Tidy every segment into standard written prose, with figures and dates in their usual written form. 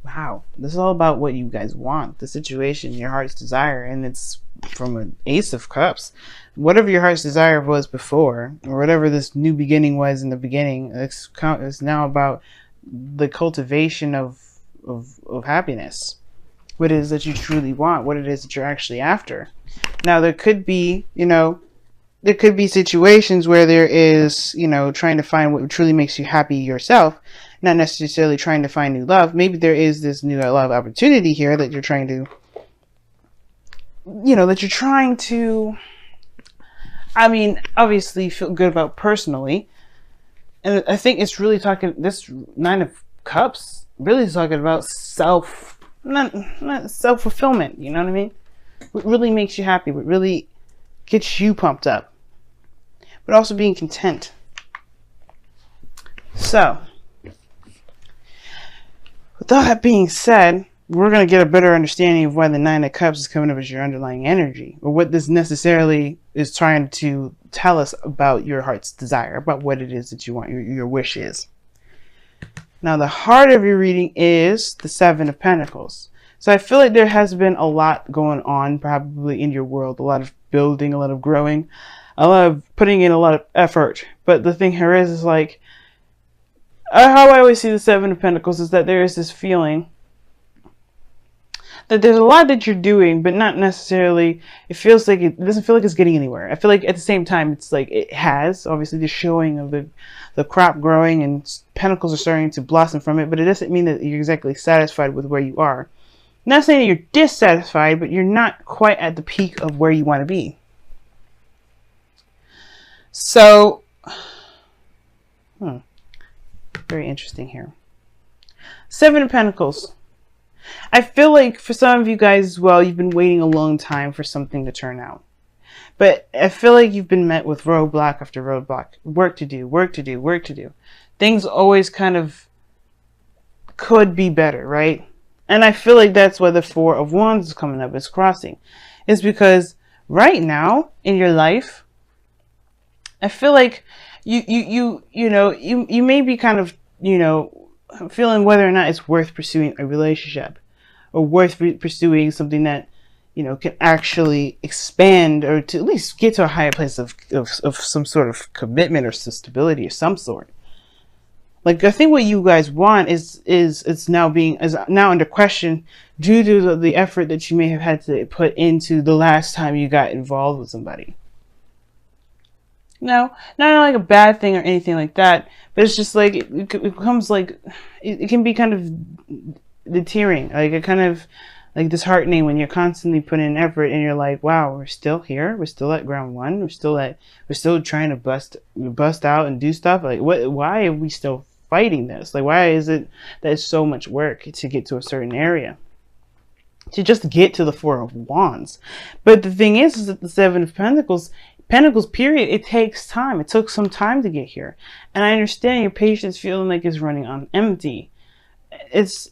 Wow, this is all about what you guys want, the situation, your heart's desire, and it's from an Ace of Cups. Whatever your heart's desire was before, or whatever this new beginning was in the beginning, it's now about the cultivation of happiness. What it is that you truly want, what it is that you're actually after. Now, there could be, there could be situations where there is, trying to find what truly makes you happy yourself, not necessarily trying to find new love. Maybe there is this new love opportunity here that you're trying to, I mean, obviously feel good about personally. And I think it's really talking, this Nine of Cups really is talking about not self-fulfillment, you know what I mean? What really makes you happy, what really gets you pumped up, but also being content. So, with all that being said, we're going to get a better understanding of why the Nine of Cups is coming up as your underlying energy, or what this necessarily is trying to tell us about your heart's desire, about what it is that you want, your wish is. Now, the heart of your reading is the Seven of Pentacles. So I feel like there has been a lot going on probably in your world, a lot of building, a lot of growing, a lot of putting in a lot of effort. But the thing here is like, how I always see the Seven of Pentacles is that there is this feeling that there's a lot that you're doing, but not necessarily, it feels like it doesn't feel like it's getting anywhere. I feel like at the same time, it's like it has, obviously, the showing of the crop growing and pentacles are starting to blossom from it, but it doesn't mean that you're exactly satisfied with where you are. Not saying that you're dissatisfied, but you're not quite at the peak of where you want to be. So, very interesting here. Seven of Pentacles. I feel like for some of you guys as well, you've been waiting a long time for something to turn out. But I feel like you've been met with roadblock after roadblock. Work to do, work to do, work to do. Things always kind of could be better, right? And I feel like that's why the Four of Wands is coming up, is crossing. It's because right now in your life, I feel like you may be kind of, feeling whether or not it's worth pursuing a relationship or worth pursuing something that, can actually expand or to at least get to a higher place of some sort of commitment or stability of some sort. Like, I think what you guys want is now under question due to the effort that you may have had to put into the last time you got involved with somebody. No, not like a bad thing or anything like that, but it's just like it becomes like it can be kind of deterring, like it kind of like disheartening when you're constantly putting in effort and you're like, wow, we're still here, we're still at ground one, we're still trying to bust out and do stuff. Like, why are we still fighting this? Like, why is it that it's so much work to get to a certain area, to just get to the Four of Wands? But the thing is that the Seven of Pentacles period, it takes time. It took some time to get here, and I understand your patience feeling like it's running on empty. It's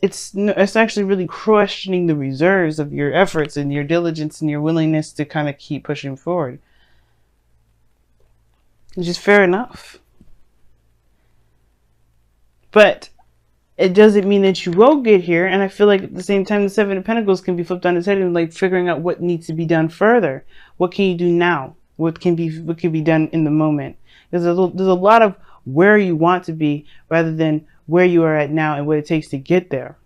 actually really questioning the reserves of your efforts and your diligence and your willingness to kind of keep pushing forward, which is fair enough. But it doesn't mean that you won't get here. And I feel like at the same time, the Seven of Pentacles can be flipped on its head and like figuring out what needs to be done further. What can you do now? What can be done in the moment? There's a lot of where you want to be rather than where you are at now and what it takes to get there.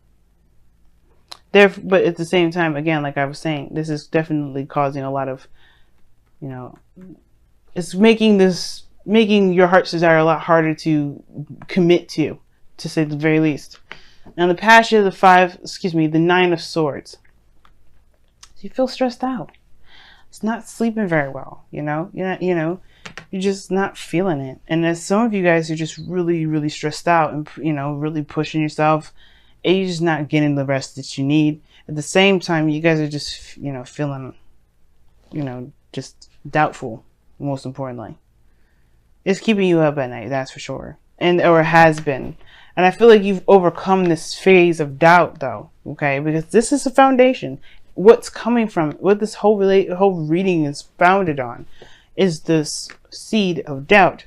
But at the same time, again, like I was saying, this is definitely causing a lot of, it's making your heart's desire a lot harder to commit to say the very least. Now the passion of the Nine of Swords. So you feel stressed out. It's not sleeping very well, you're just not feeling it. And as some of you guys are just really, really stressed out and, really pushing yourself, and you're just not getting the rest that you need. At the same time, you guys are just, feeling, just doubtful, most importantly. It's keeping you up at night, that's for sure. Or has been. And I feel like you've overcome this phase of doubt, though, okay? Because this is a foundation. What's coming from, what this whole reading is founded on, is this seed of doubt.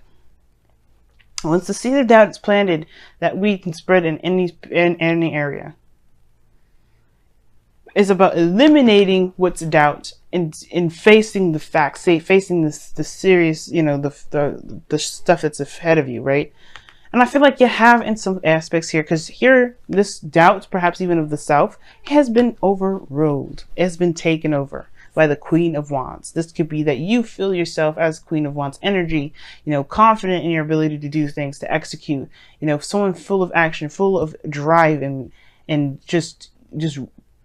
Once the seed of doubt is planted, that weed can spread in any area. It's about eliminating what's doubt and facing the facts, facing the serious, the stuff that's ahead of you, right? And I feel like you have in some aspects here, because here, this doubt, perhaps even of the self, has been overruled. It's been taken over by the Queen of Wands. This could be that you feel yourself as Queen of Wands energy, confident in your ability to do things, to execute, someone full of action, full of drive, and just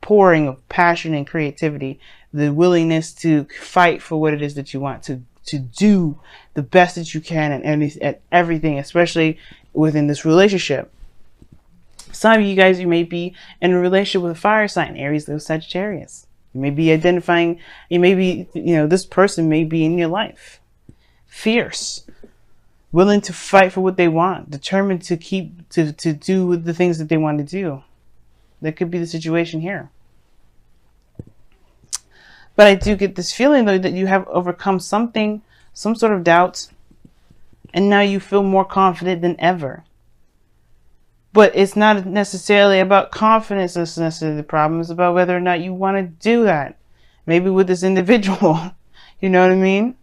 pouring of passion and creativity, the willingness to fight for what it is that you want, to do the best that you can at everything, especially within this relationship. Some of you guys, you may be in a relationship with a fire sign, Aries, Leo, Sagittarius. You may be identifying, this person may be in your life. Fierce, willing to fight for what they want, determined to do the things that they want to do. That could be the situation here. But I do get this feeling, though, that you have overcome something, some sort of doubt, and now you feel more confident than ever. But it's not necessarily about confidence that's necessarily the problem. It's about whether or not you want to do that. Maybe with this individual, you know what I mean?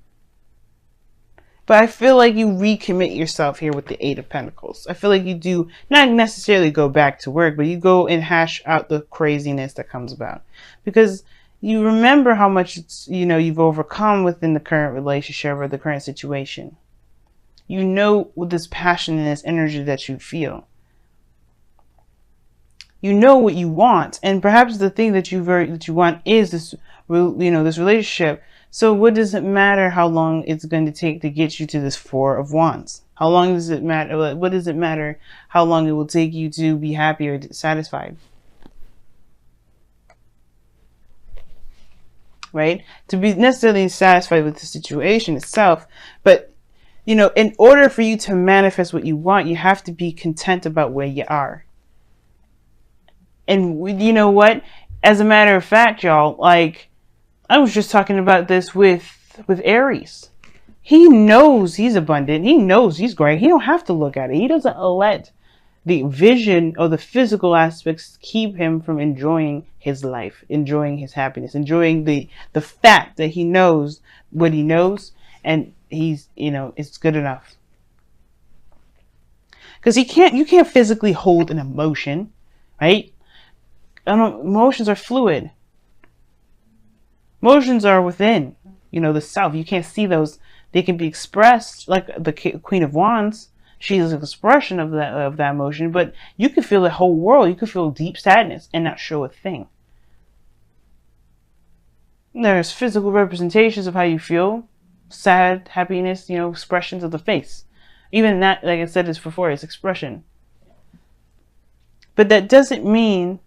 But I feel like you recommit yourself here with the Eight of Pentacles. I feel like you do not necessarily go back to work, but you go and hash out the craziness that comes about. Because you remember how much you've overcome within the current relationship or the current situation. You know, with this passion and this energy that you feel. You know what you want, and perhaps the thing that you want is this, this relationship. So what does it matter how long it's going to take to get you to this Four of Wands? How long does it matter? What does it matter how long it will take you to be happy or satisfied? Right? To be necessarily satisfied with the situation itself. But, in order for you to manifest what you want, you have to be content about where you are. And you know what? As a matter of fact, y'all, I was just talking about this with Aries. He knows he's abundant. He knows he's great. He don't have to look at it. He doesn't let the vision or the physical aspects keep him from enjoying his life, enjoying his happiness, enjoying the fact that he knows what he knows, and he's, it's good enough. Because you can't physically hold an emotion, right? Emotions are fluid. Emotions are within, the self. You can't see those. They can be expressed, like the Queen of Wands. She is an expression of that emotion, but you can feel the whole world. You can feel deep sadness and not show a thing. There's physical representations of how you feel. Sad, happiness, expressions of the face. Even that, like I said this before, is expression. But that doesn't mean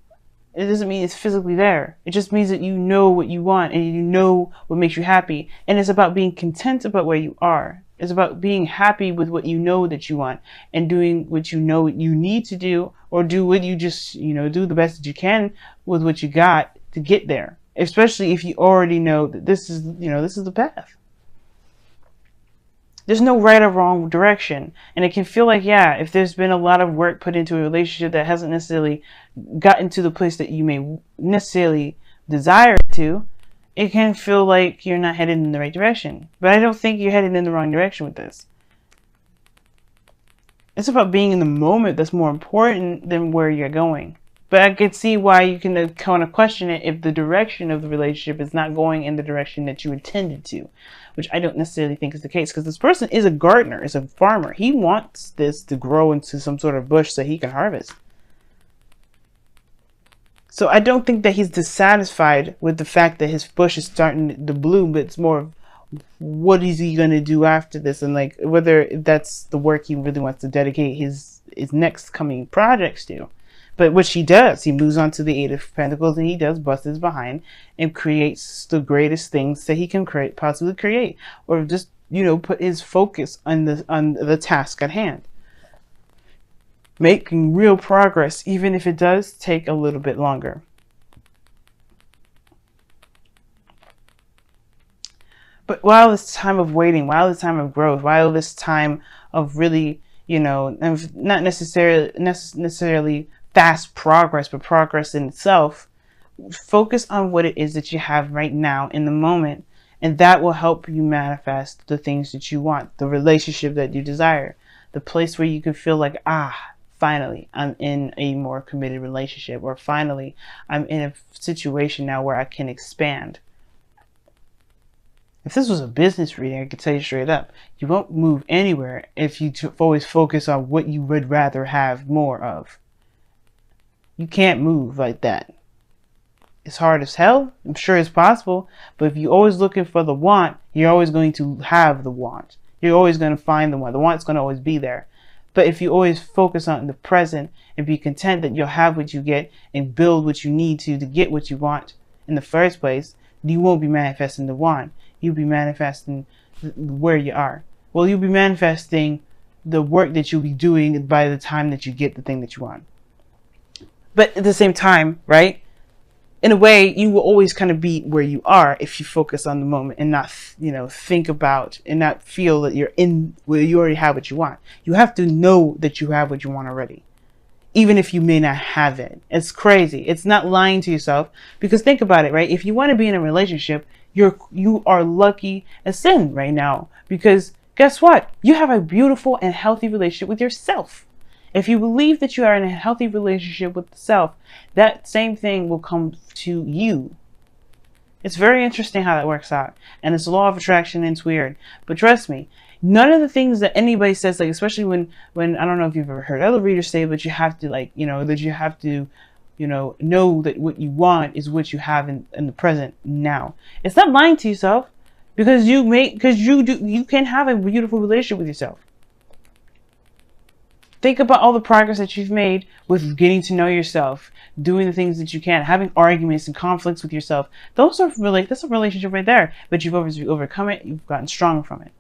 it's physically there. It just means that you know what you want and you know what makes you happy. And it's about being content about where you are. It's about being happy with what you know that you want and doing what you know you need to do, or do what you just, do the best that you can with what you got to get there. Especially if you already know that this is the path. There's no right or wrong direction. And it can feel like, if there's been a lot of work put into a relationship that hasn't necessarily gotten to the place that you may necessarily desire it to, it can feel like you're not headed in the right direction. But I don't think you're headed in the wrong direction with this. It's about being in the moment that's more important than where you're going. But I can see why you can kind of question it if the direction of the relationship is not going in the direction that you intended to, which I don't necessarily think is the case, because this person is a gardener, is a farmer. He wants this to grow into some sort of bush so he can harvest. So I don't think that he's dissatisfied with the fact that his bush is starting to bloom, but it's more of what is he going to do after this, and whether that's the work he really wants to dedicate his next coming projects to. But which he does. He moves on to the Eight of Pentacles, and he does bust his behind and creates the greatest things that he can possibly create, or just put his focus on the task at hand, making real progress, even if it does take a little bit longer. But while this time of waiting, while this time of growth, while this time of really, not necessarily fast progress, but progress in itself, Focus on what it is that you have right now in the moment, and that will help you manifest the things that you want, the relationship that you desire, the place where you can feel like, finally, I'm in a more committed relationship, or finally, I'm in a situation now where I can expand. If this was a business reading, I could tell you straight up, you won't move anywhere if you always focus on what you would rather have more of. You can't move like that. It's hard as hell. I'm sure it's possible. But if you're always looking for the want, you're always going to have the want. You're always going to find the want. The want's going to always be there. But if you always focus on the present and be content that you'll have what you get and build what you need to get what you want in the first place, you won't be manifesting the want. You'll be manifesting where you are. Well, you'll be manifesting the work that you'll be doing by the time that you get the thing that you want. But at the same time, right? In a way, you will always kind of be where you are if you focus on the moment and not, think about and not feel that you're in where you already have what you want. You have to know that you have what you want already, even if you may not have it. It's crazy. It's not lying to yourself, because think about it, right? If you want to be in a relationship, you are lucky as sin right now, because guess what? You have a beautiful and healthy relationship with yourself. If you believe that you are in a healthy relationship with the self, that same thing will come to you. It's very interesting how that works out. And it's a law of attraction, and it's weird. But trust me, none of the things that anybody says, like, especially when I don't know if you've ever heard other readers say, but you have to, that you have to, know that what you want is what you have in the present now. It's not lying to yourself, because you can have a beautiful relationship with yourself. Think about all the progress that you've made with getting to know yourself, doing the things that you can, having arguments and conflicts with yourself. That's a relationship right there. But you've overcome it. You've gotten stronger from it.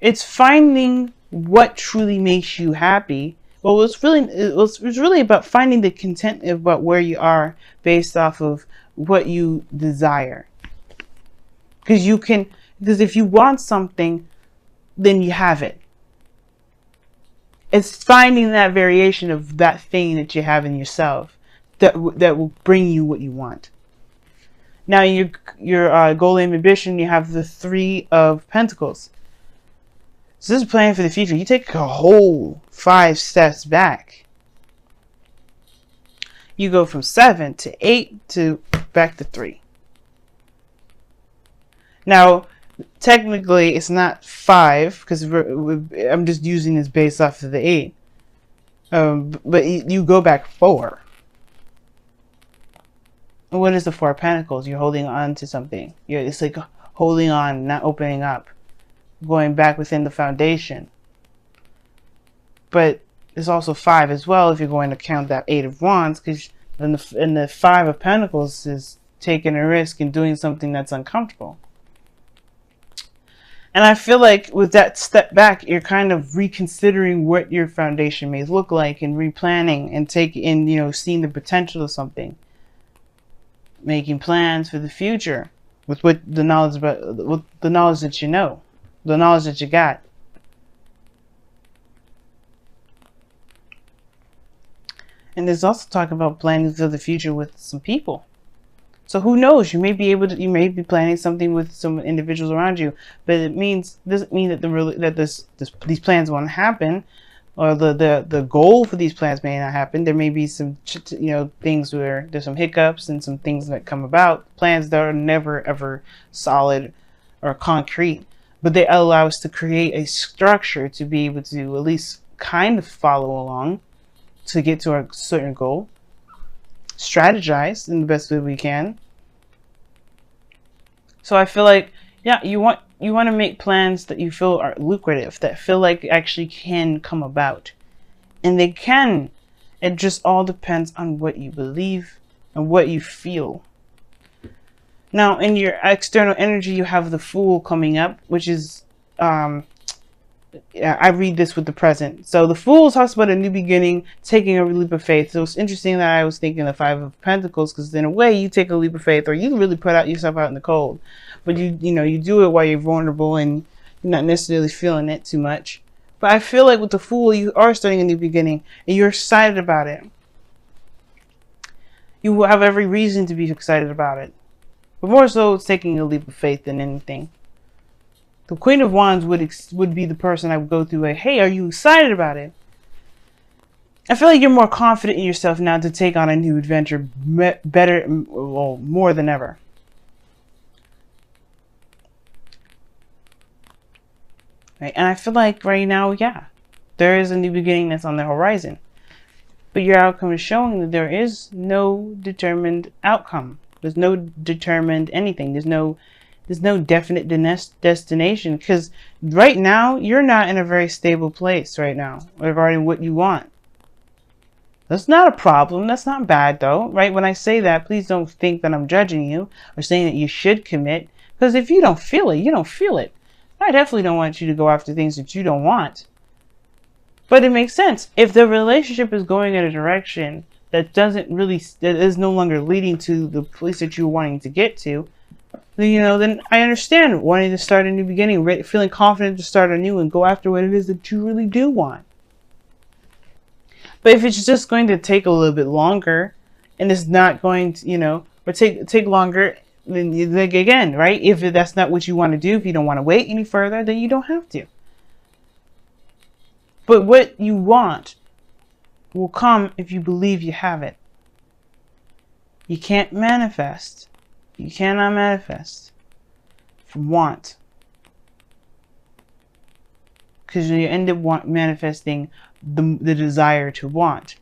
It's finding what truly makes you happy. Well, it's really about finding the content about where you are based off of what you desire. Because if you want something, then you have it. It's finding that variation of that thing that you have in yourself that will bring you what you want. Now, your goal and ambition, you have the 3 of Pentacles. So this is planning for the future. You take a whole 5 steps back. You go from 7 to 8 to back to 3. Now, technically, it's not 5, because I'm just using this based off of the 8. But you go back 4. And what is the 4 of Pentacles? You're holding on to something. It's like holding on, not opening up, going back within the foundation. But there's also 5 as well if you're going to count that 8 of Wands, because in the 5 of Pentacles is taking a risk and doing something that's uncomfortable. And I feel like with that step back, you're kind of reconsidering what your foundation may look like, and replanning and seeing the potential of something, making plans for the future with the knowledge that you know, the knowledge that you got. And there's also talk about planning for the future with some people. So who knows? You may be planning something with some individuals around you, but it doesn't mean that these plans won't happen, or the goal for these plans may not happen. There may be some things where there's some hiccups and some things that come about. Plans that are never ever solid or concrete, but they allow us to create a structure to be able to at least kind of follow along to get to a certain goal. Strategize in the best way we can. So I feel like, you want to make plans that you feel are lucrative, that feel like actually can come about. And they can. It just all depends on what you believe and what you feel. Now, in your external energy, you have the Fool coming up, which is I read this with the present. So the Fool talks about a new beginning, taking a leap of faith. So it's interesting that I was thinking the 5 of Pentacles, because in a way you take a leap of faith, or you really put yourself out in the cold, but you do it while you're vulnerable and you're not necessarily feeling it too much. But I feel like with the Fool, you are starting a new beginning and you're excited about it. You will have every reason to be excited about it. But more so, it's taking a leap of faith than anything. The Queen of Wands would be the person I would go through like, hey, are you excited about it? I feel like you're more confident in yourself now to take on a new adventure better, well, more than ever. Right? And I feel like right now, yeah, there is a new beginning that's on the horizon. But your outcome is showing that there is no determined outcome. There's no determined anything. There's no definite destination. Because right now, you're not in a very stable place right now regarding what you want. That's not a problem. That's not bad, though, right? When I say that, please don't think that I'm judging you or saying that you should commit. Because if you don't feel it, you don't feel it. I definitely don't want you to go after things that you don't want. But it makes sense. If the relationship is going in a direction that that is no longer leading to the place that you're wanting to get to, then, then I understand wanting to start a new beginning, feeling confident to start anew and go after what it is that you really do want. But if it's just going to take a little bit longer and it's not going to, or take longer, then like again, right? If that's not what you want to do, if you don't want to wait any further, then you don't have to. But what you want will come if you believe you have it. You can't manifest. You cannot manifest from want. Because you end up manifesting the desire to want.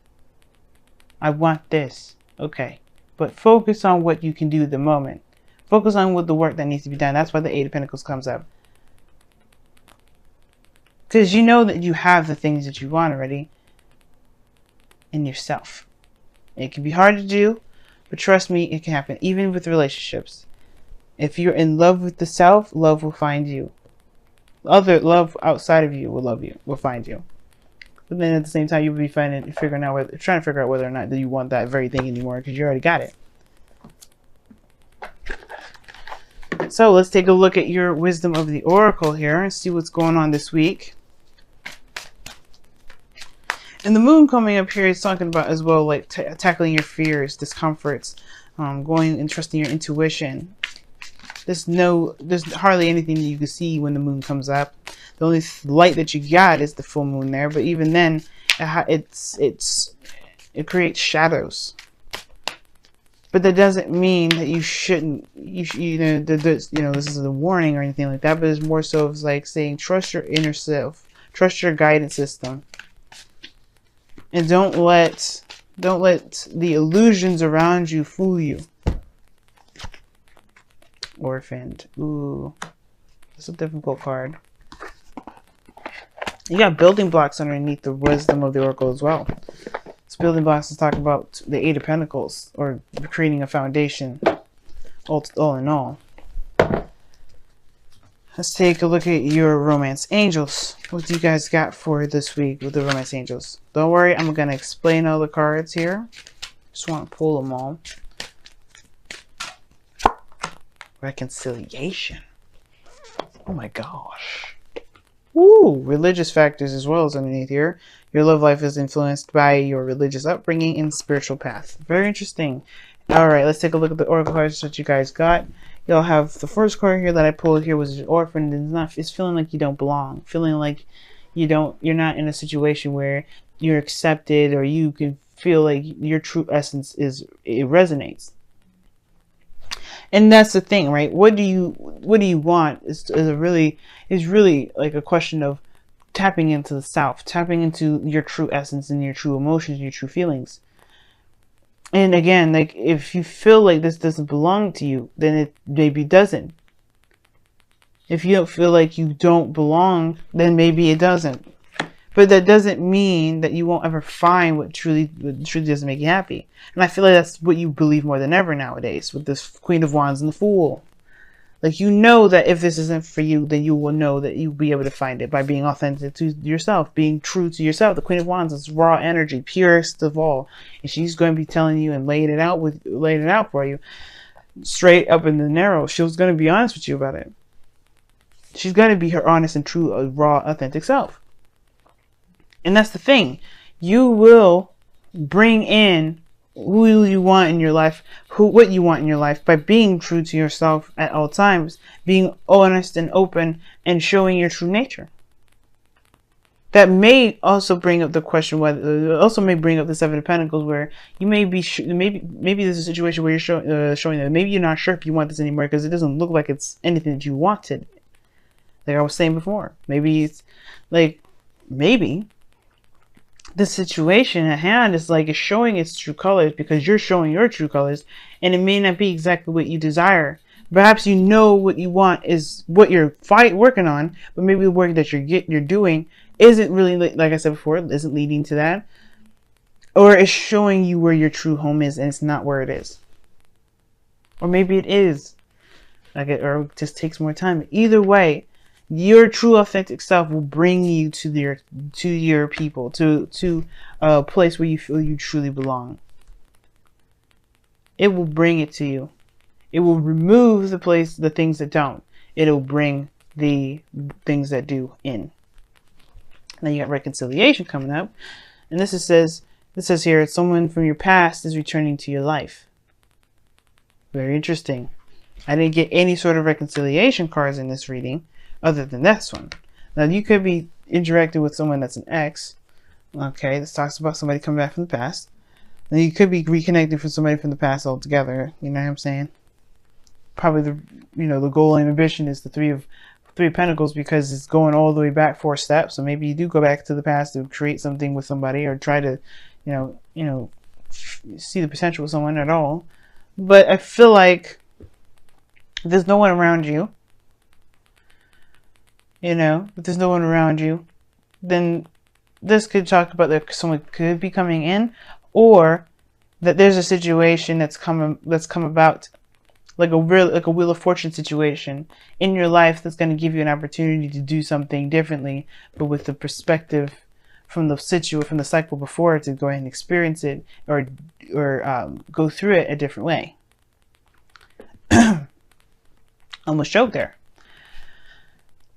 I want this. Okay. But focus on what you can do at the moment. Focus on what the work that needs to be done. That's why the Eight of Pentacles comes up. Because you know that you have the things that you want already in yourself. It can be hard to do, but trust me, it can happen. Even with relationships. If you're in love with the self, love will find you. Other love outside of you will love you, will find you. But then at the same time, you'll be trying to figure out whether or not you want that very thing anymore because you already got it. So let's take a look at your wisdom of the oracle here and see what's going on this week. And the moon coming up here is talking about as well, like tackling your fears, discomforts, going and trusting your intuition. There's hardly anything that you can see when the moon comes up. The only light that you got is the full moon there, but even then, it creates shadows. But that doesn't mean that you shouldn't. This is a warning or anything like that. But it's more so of like saying, trust your inner self, trust your guidance system, and don't let the illusions around you fool you. Orphaned. Ooh, that's a difficult card. You got building blocks underneath the wisdom of the oracle as well. This building blocks is talking about the Eight of Pentacles, or creating a foundation, all in all. Let's take a look at your romance angels. What do you guys got for this week with the romance angels? Don't worry, I'm going to explain all the cards here. Just want to pull them all. Reconciliation. Oh my gosh. Woo! Religious factors as well as underneath here. Your love life is influenced by your religious upbringing and spiritual path. Very interesting. Alright, let's take a look at the oracle cards that you guys got. You'll have the first card here that I pulled here was orphan. It's feeling like you don't belong. Feeling like you're not in a situation where you're accepted, or you can feel like your true essence it resonates. And that's the thing, right? What do you want is really like a question of tapping into the self, tapping into your true essence and your true emotions, your true feelings. And again, like if you feel like this doesn't belong to you, then it maybe doesn't. If you don't feel like you don't belong, then maybe it doesn't. But that doesn't mean that you won't ever find what truly doesn't make you happy. And I feel like that's what you believe more than ever nowadays with this Queen of Wands and the Fool. Like, you know that if this isn't for you, then you will know that you'll be able to find it by being authentic to yourself, being true to yourself. The Queen of Wands is raw energy, purest of all. And she's going to be telling you and laying it out for you straight up in the narrow. She's going to be honest with you about it. She's going to be her honest and true, raw, authentic self. And that's the thing. You will bring in who you want in your life, what you want in your life, by being true to yourself at all times, being honest and open, and showing your true nature. That may also bring up the question whether, also may bring up the Seven of Pentacles, where you may be maybe there's a situation where you're showing that maybe you're not sure if you want this anymore because it doesn't look like it's anything that you wanted. Like I was saying before, maybe it's like maybe the situation at hand is like it's showing its true colors because you're showing your true colors, and it may not be exactly what you desire. Perhaps you know what you want is what you're working on, but maybe the work that you're doing isn't really, like I said before, isn't leading to that, or it's showing you where your true home is and it's not where it is, or maybe it is, like or it just takes more time. Either way, your true authentic self will bring you to your people, to a place where you feel you truly belong. It will bring it to you. It will remove the things that don't. It'll bring the things that do in. Now you got reconciliation coming up, and this says here, someone from your past is returning to your life. Very interesting. I didn't get any sort of reconciliation cards in this reading, other than this one. Now you could be interacting with someone that's an ex. Okay, this talks about somebody coming back from the past. Then you could be reconnecting with somebody from the past altogether. You know what I'm saying? Probably the goal and ambition is the Three of Pentacles, because it's going all the way back 4 steps. So maybe you do go back to the past to create something with somebody, or try to, see the potential with someone at all. But I feel like if there's no one around you, if there's no one around you, then this could talk about that someone could be coming in, or that there's a situation that's come about, like a Wheel of Fortune situation in your life that's going to give you an opportunity to do something differently, but with the perspective from the cycle before, to go ahead and experience it, or go through it a different way. Almost choked there.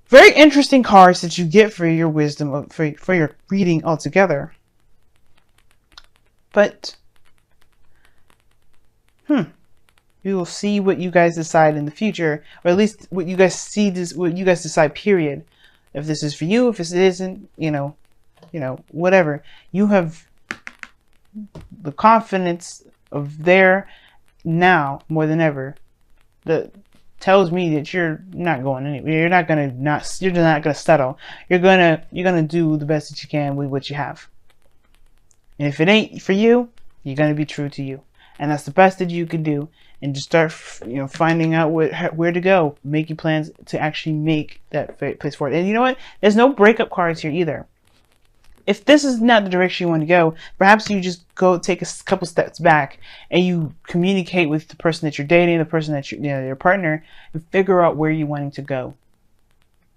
Very interesting cards that you get for your wisdom, for your reading altogether. But we will see what you guys decide in the future, or at least what you guys decide, period. If this is for you, if this isn't, whatever. You have the confidence of there now more than ever that tells me that you're not going anywhere. You're not gonna settle. You're gonna do the best that you can with what you have. And if it ain't for you, you're gonna be true to you. And that's the best that you can do. And just start, finding out where to go, making plans to actually make that place for it. And you know what? There's no breakup cards here either. If this is not the direction you want to go, perhaps you just go take a couple steps back and you communicate with the person that you're dating, the person that your partner, and figure out where you're wanting to go.